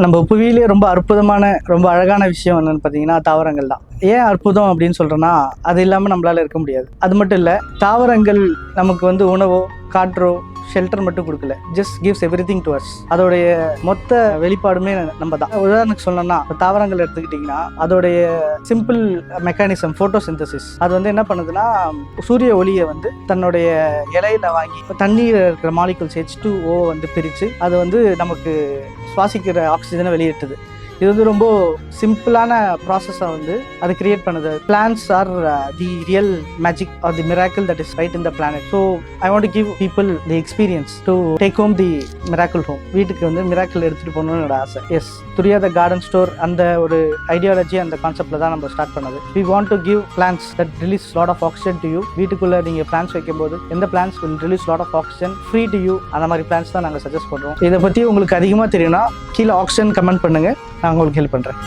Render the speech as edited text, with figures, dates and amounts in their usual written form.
நம்ம புவியிலே ரொம்ப அற்புதமான ரொம்ப அழகான விஷயம் என்னன்னு பார்த்தீங்கன்னா தாவரங்கள் தான். ஏன் அற்புதம் அப்படின்னு சொல்கிறேன்னா, அது இல்லாமல் நம்மளால் இருக்க முடியாது. அது மட்டும் இல்லை, தாவரங்கள் நமக்கு உணவோ காற்றோ ஷெல்டர் மட்டும் கொடுக்கல, just gives everything to us. அதோடைய மொத்த வெளிப்பாடுமே நம்ம தான். உதாரணத்துக்கு சொல்லணும்னா, தாவரங்கள் எடுத்துக்கிட்டிங்கன்னா அதோடைய சிம்பிள் மெக்கானிசம் ஃபோட்டோசிந்தசிஸ். அது என்ன பண்ணுதுன்னா, சூரிய ஒளியை தன்னுடைய இலையில வாங்கி தண்ணீர் இருக்கிற மாலிகுல்ஸ் H2O பிரித்து அது நமக்கு சுவாசிக்கிற ஆக்சிஜனை வெளியேற்றுது. இது ரொம்ப சிம்பிளான ப்ராசஸாக அது கிரியேட் பண்ணுது. Plants are the real magic are the miracle that is right in the planet. So I want to give people the experience to take home the miracle home. வீட்டுக்கு மிராக்கிள் எடுத்துகிட்டு போகணும்னு என்னோட ஆசை. Yes, Thuriya the garden store அந்த ஒரு ideology அந்த கான்செப்டில் தான் நம்ம ஸ்டார்ட் பண்ணது. We want to give plants that release lot of oxygen to you. வீட்டுக்குள்ளே நீங்கள் பிளான்ஸ் வைக்கும்போது எந்த plans will release lot of oxygen free to you, அந்த மாதிரி பிளான்ஸ் தான் நாங்கள் சஜஸ்ட் பண்ணுறோம். இதை பற்றி உங்களுக்கு அதிகமாக தெரியும்னா கீழே ஆக்சிஜன் கமெண்ட் பண்ணுங்கள், நான் உங்களுக்கு ஹெல்ப் பண்ணுறேன்.